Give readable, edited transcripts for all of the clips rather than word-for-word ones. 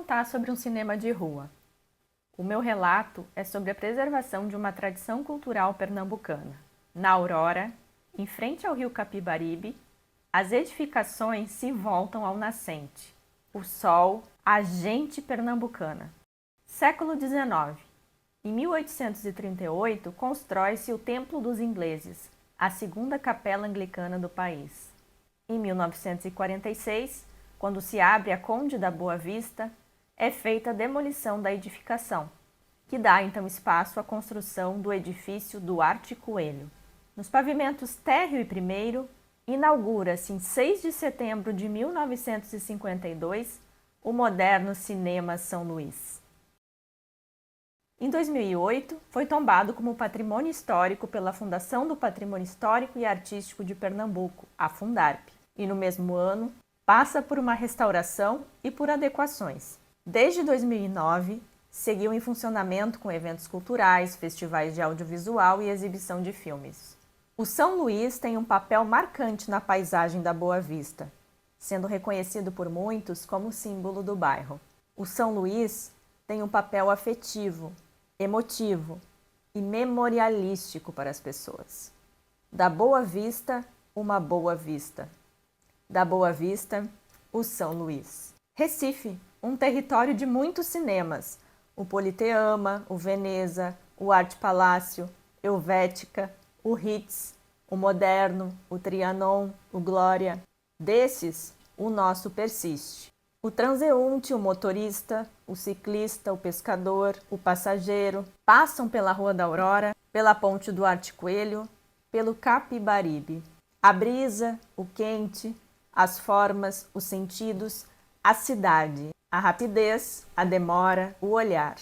contar sobre um cinema de rua. O meu relato é sobre a preservação de uma tradição cultural pernambucana. Na Aurora, em frente ao rio Capibaribe, as edificações se voltam ao nascente. O sol, a gente pernambucana. Século XIX. Em 1838, constrói-se o Templo dos Ingleses, a segunda capela anglicana do país. Em 1946, quando se abre a Conde da Boa Vista, é feita a demolição da edificação, que dá então espaço à construção do edifício Duarte Coelho. Nos pavimentos térreo e primeiro, inaugura-se em 6 de setembro de 1952 o moderno Cinema São Luís. Em 2008, foi tombado como patrimônio histórico pela Fundação do Patrimônio Histórico e Artístico de Pernambuco, a Fundarp, e no mesmo ano passa por uma restauração e por adequações. Desde 2009, seguiu em funcionamento com eventos culturais, festivais de audiovisual e exibição de filmes. O São Luís tem um papel marcante na paisagem da Boa Vista, sendo reconhecido por muitos como símbolo do bairro. O São Luís tem um papel afetivo, emotivo e memorialístico para as pessoas. Da Boa Vista, uma boa vista. Da Boa Vista, o São Luís. Recife, um território de muitos cinemas. O Politeama, o Veneza, o Arte Palácio, Helvética, o Ritz, o Moderno, o Trianon, o Glória. Desses, o nosso persiste. O transeunte, o motorista, o ciclista, o pescador, o passageiro passam pela Rua da Aurora, pela Ponte Duarte Coelho, pelo Capibaribe. A brisa, o quente, as formas, os sentidos, a cidade, a rapidez, a demora, o olhar.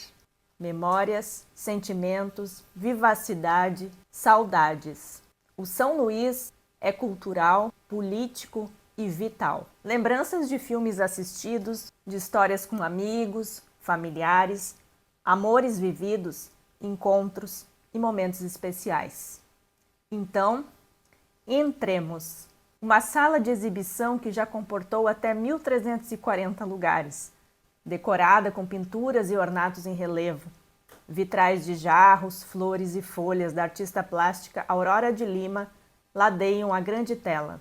Memórias, sentimentos, vivacidade, saudades. O São Luís é cultural, político e vital. Lembranças de filmes assistidos, de histórias com amigos, familiares, amores vividos, encontros e momentos especiais. Então, entremos. Uma sala de exibição que já comportou até 1.340 lugares, decorada com pinturas e ornatos em relevo, vitrais de jarros, flores e folhas da artista plástica Aurora de Lima ladeiam a grande tela.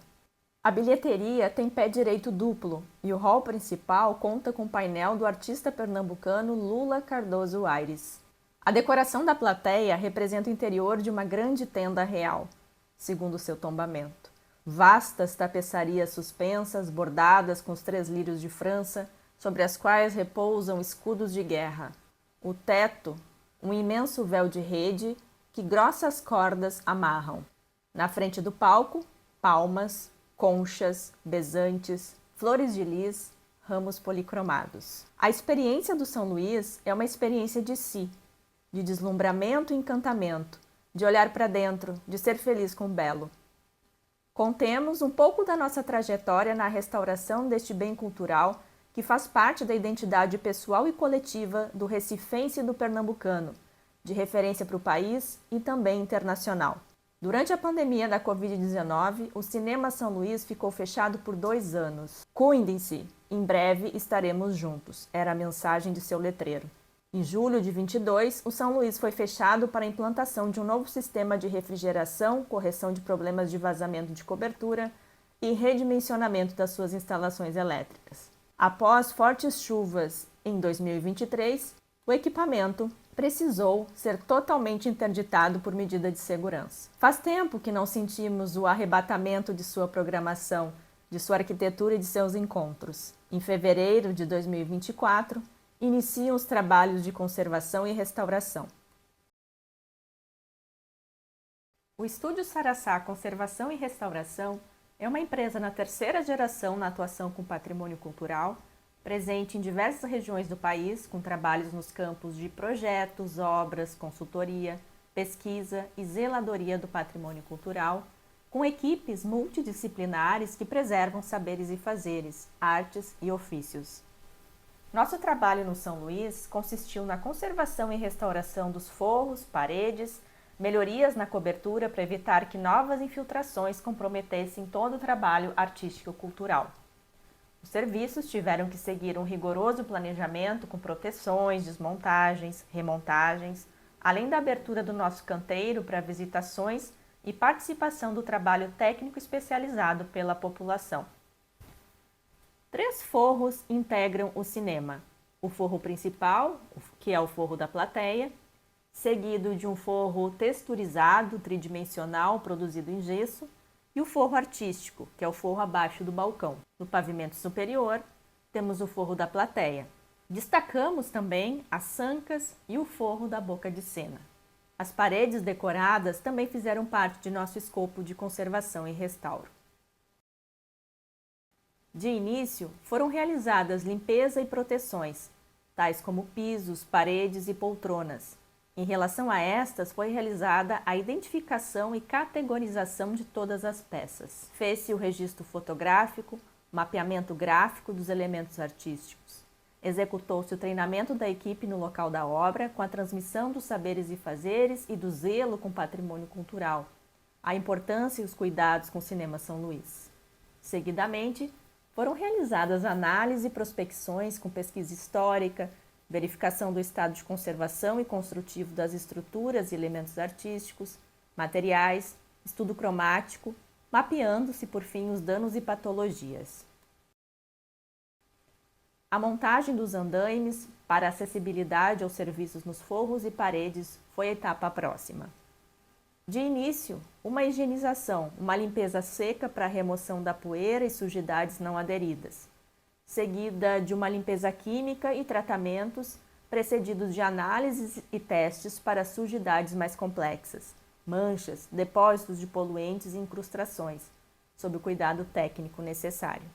A bilheteria tem pé direito duplo e o hall principal conta com o painel do artista pernambucano Lula Cardoso Aires. A decoração da plateia representa o interior de uma grande tenda real, segundo seu tombamento. Vastas tapeçarias suspensas, bordadas com os 3 lírios de França, sobre as quais repousam escudos de guerra. O teto, um imenso véu de rede que grossas cordas amarram. Na frente do palco, palmas, conchas, bezantes, flores de lis, ramos policromados. A experiência do São Luís é uma experiência de si, de deslumbramento e encantamento, de olhar para dentro, de ser feliz com o belo. Contemos um pouco da nossa trajetória na restauração deste bem cultural que faz parte da identidade pessoal e coletiva do recifense e do pernambucano, de referência para o país e também internacional. Durante a pandemia da Covid-19, o Cinema São Luís ficou fechado por 2 anos. Cuidem-se, em breve estaremos juntos, era a mensagem de seu letreiro. Em julho de 22, o São Luís foi fechado para a implantação de um novo sistema de refrigeração, correção de problemas de vazamento de cobertura e redimensionamento das suas instalações elétricas. Após fortes chuvas em 2023, o equipamento precisou ser totalmente interditado por medida de segurança. Faz tempo que não sentimos o arrebatamento de sua programação, de sua arquitetura e de seus encontros. Em fevereiro de 2024, iniciam os trabalhos de conservação e restauração. O Estúdio Saraçá Conservação e Restauração é uma empresa na 3ª geração na atuação com patrimônio cultural, presente em diversas regiões do país, com trabalhos nos campos de projetos, obras, consultoria, pesquisa e zeladoria do patrimônio cultural, com equipes multidisciplinares que preservam saberes e fazeres, artes e ofícios. Nosso trabalho no São Luís consistiu na conservação e restauração dos forros, paredes, melhorias na cobertura para evitar que novas infiltrações comprometessem todo o trabalho artístico-cultural. Os serviços tiveram que seguir um rigoroso planejamento com proteções, desmontagens, remontagens, além da abertura do nosso canteiro para visitações e participação do trabalho técnico especializado pela população. 3 forros integram o cinema: o forro principal, que é o forro da plateia, seguido de um forro texturizado, tridimensional, produzido em gesso, e o forro artístico, que é o forro abaixo do balcão. No pavimento superior, temos o forro da plateia. Destacamos também as sancas e o forro da boca de cena. As paredes decoradas também fizeram parte de nosso escopo de conservação e restauro. De início, foram realizadas limpeza e proteções, tais como pisos, paredes e poltronas. Em relação a estas, foi realizada a identificação e categorização de todas as peças. Fez-se o registro fotográfico, mapeamento gráfico dos elementos artísticos. Executou-se o treinamento da equipe no local da obra, com a transmissão dos saberes e fazeres e do zelo com o patrimônio cultural, a importância e os cuidados com o Cinema São Luís. Seguidamente, foram realizadas análises e prospecções com pesquisa histórica, verificação do estado de conservação e construtivo das estruturas e elementos artísticos, materiais, estudo cromático, mapeando-se, por fim, os danos e patologias. A montagem dos andaimes para acessibilidade aos serviços nos forros e paredes foi a etapa próxima. De início, uma higienização, uma limpeza seca para a remoção da poeira e sujidades não aderidas, seguida de uma limpeza química e tratamentos, precedidos de análises e testes para sujidades mais complexas, manchas, depósitos de poluentes e incrustações, sob o cuidado técnico necessário.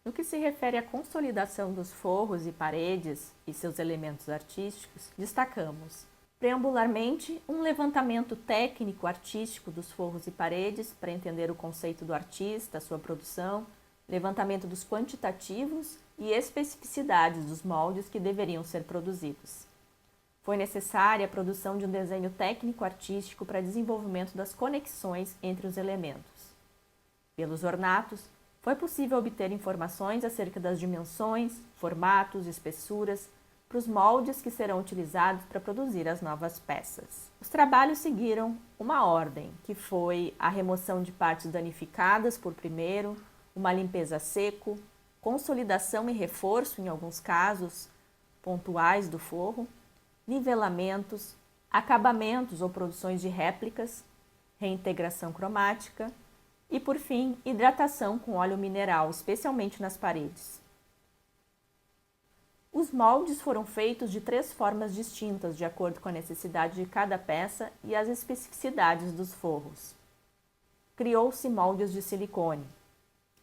No que se refere à consolidação dos forros e paredes e seus elementos artísticos, destacamos, preambularmente, um levantamento técnico-artístico dos forros e paredes para entender o conceito do artista, sua produção, levantamento dos quantitativos e especificidades dos moldes que deveriam ser produzidos. Foi necessária a produção de um desenho técnico-artístico para desenvolvimento das conexões entre os elementos. Pelos ornatos, foi possível obter informações acerca das dimensões, formatos, espessuras, para os moldes que serão utilizados para produzir as novas peças. Os trabalhos seguiram uma ordem, que foi a remoção de partes danificadas por primeiro, uma limpeza a seco, consolidação e reforço, em alguns casos pontuais, do forro, nivelamentos, acabamentos ou produções de réplicas, reintegração cromática e, por fim, hidratação com óleo mineral, especialmente nas paredes. Os moldes foram feitos de 3 formas distintas, de acordo com a necessidade de cada peça e as especificidades dos forros. Criou-se moldes de silicone.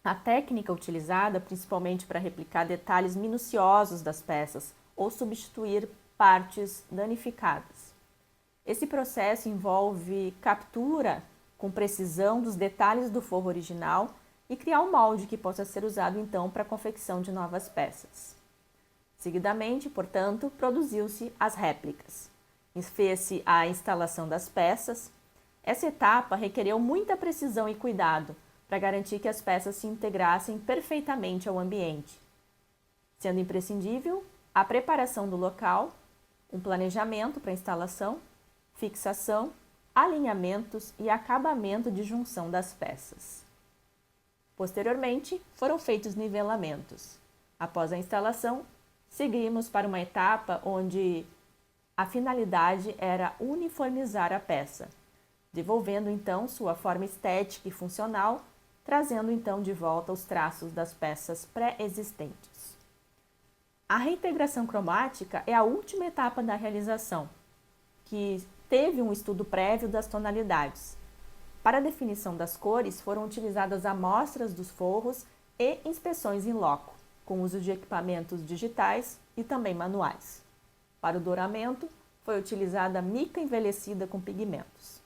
A técnica utilizada principalmente para replicar detalhes minuciosos das peças ou substituir partes danificadas. Esse processo envolve captura com precisão dos detalhes do forro original e criar um molde que possa ser usado então para a confecção de novas peças. Seguidamente, portanto, produziu-se as réplicas. Fez-se a instalação das peças. Essa etapa requereu muita precisão e cuidado para garantir que as peças se integrassem perfeitamente ao ambiente, sendo imprescindível a preparação do local, um planejamento para instalação, fixação, alinhamentos e acabamento de junção das peças. Posteriormente, foram feitos nivelamentos. Após a instalação, seguimos para uma etapa onde a finalidade era uniformizar a peça, devolvendo então sua forma estética e funcional, trazendo então de volta os traços das peças pré-existentes. A reintegração cromática é a última etapa da realização, que teve um estudo prévio das tonalidades. Para a definição das cores, foram utilizadas amostras dos forros e inspeções in loco, com uso de equipamentos digitais e também manuais. Para o douramento, foi utilizada mica envelhecida com pigmentos.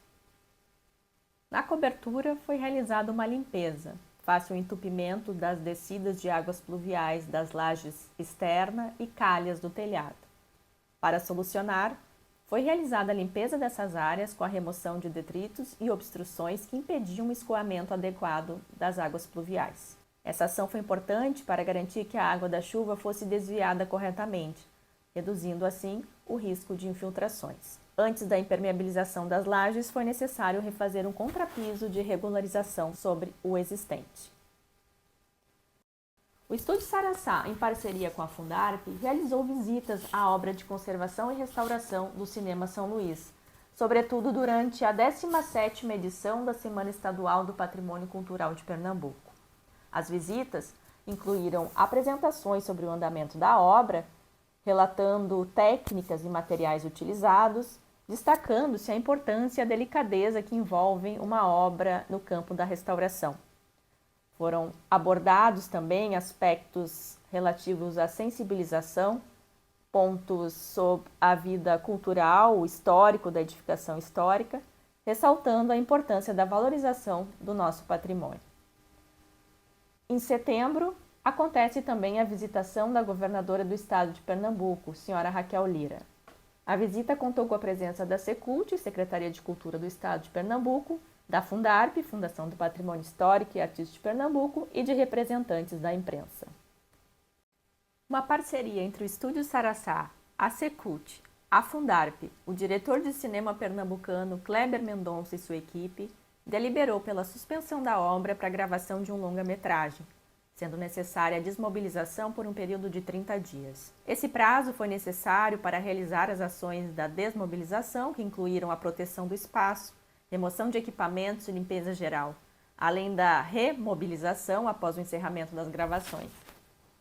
Na cobertura, foi realizada uma limpeza, fácil entupimento das descidas de águas pluviais das lajes externa e calhas do telhado. Para solucionar, foi realizada a limpeza dessas áreas com a remoção de detritos e obstruções que impediam o escoamento adequado das águas pluviais. Essa ação foi importante para garantir que a água da chuva fosse desviada corretamente, reduzindo assim o risco de infiltrações. Antes da impermeabilização das lajes, foi necessário refazer um contrapiso de regularização sobre o existente. O Estúdio Saraçá, em parceria com a Fundarp, realizou visitas à obra de conservação e restauração do Cinema São Luís, sobretudo durante a 17ª edição da Semana Estadual do Patrimônio Cultural de Pernambuco. As visitas incluíram apresentações sobre o andamento da obra, relatando técnicas e materiais utilizados, destacando-se a importância e a delicadeza que envolvem uma obra no campo da restauração. Foram abordados também aspectos relativos à sensibilização, pontos sobre a vida cultural, o histórico da edificação histórica, ressaltando a importância da valorização do nosso patrimônio. Em setembro, acontece também a visitação da governadora do estado de Pernambuco, senhora Raquel Lira. A visita contou com a presença da Secult, Secretaria de Cultura do Estado de Pernambuco, da Fundarp, Fundação do Patrimônio Histórico e Artístico de Pernambuco, e de representantes da imprensa. Uma parceria entre o Estúdio Saraçá, a Secult, a Fundarp, o diretor de cinema pernambucano Kleber Mendonça e sua equipe, deliberou pela suspensão da obra para a gravação de um longa-metragem, sendo necessária a desmobilização por um período de 30 dias. Esse prazo foi necessário para realizar as ações da desmobilização, que incluíram a proteção do espaço, remoção de equipamentos e limpeza geral, além da remobilização após o encerramento das gravações.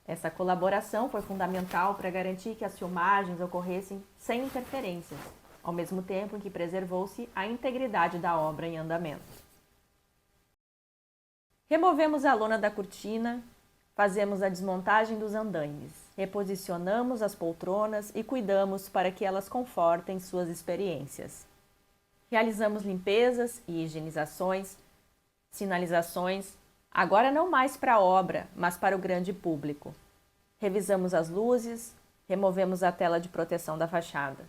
Essa colaboração foi fundamental para garantir que as filmagens ocorressem sem interferências, ao mesmo tempo em que preservou-se a integridade da obra em andamento. Removemos a lona da cortina, fazemos a desmontagem dos andaimes, reposicionamos as poltronas e cuidamos para que elas confortem suas experiências. Realizamos limpezas e higienizações, sinalizações, agora não mais para a obra, mas para o grande público. Revisamos as luzes, removemos a tela de proteção da fachada.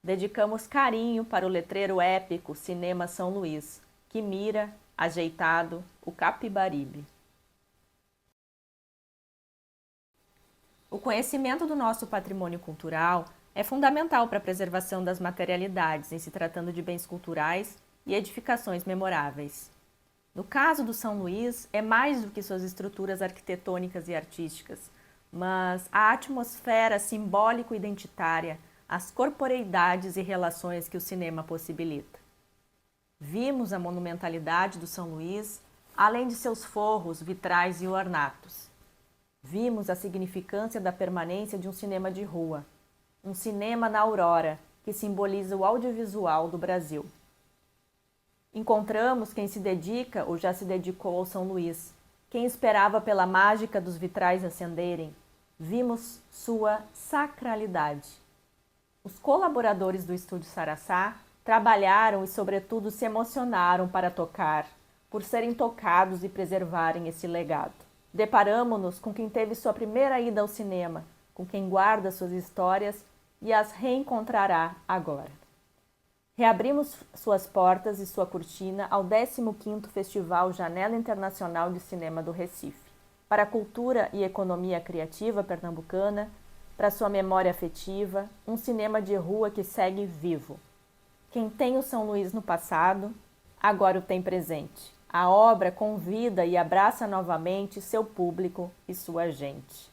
Dedicamos carinho para o letreiro épico Cinema São Luís, que mira, ajeitado, o Capibaribe. O conhecimento do nosso patrimônio cultural é fundamental para a preservação das materialidades, em se tratando de bens culturais e edificações memoráveis. No caso do São Luís, é mais do que suas estruturas arquitetônicas e artísticas, mas a atmosfera simbólico-identitária, as corporeidades e relações que o cinema possibilita. Vimos a monumentalidade do São Luís, além de seus forros, vitrais e ornatos. Vimos a significância da permanência de um cinema de rua, um cinema na aurora, que simboliza o audiovisual do Brasil. Encontramos quem se dedica ou já se dedicou ao São Luís, quem esperava pela mágica dos vitrais acenderem. Vimos sua sacralidade. Os colaboradores do Estúdio Saraçá trabalharam e, sobretudo, se emocionaram para tocar, por serem tocados e preservarem esse legado. Deparamo-nos com quem teve sua primeira ida ao cinema, com quem guarda suas histórias e as reencontrará agora. Reabrimos suas portas e sua cortina ao 15º Festival Janela Internacional de Cinema do Recife, para a cultura e economia criativa pernambucana, para sua memória afetiva, um cinema de rua que segue vivo. Quem tem o São Luís no passado, agora o tem presente. A obra convida e abraça novamente seu público e sua gente.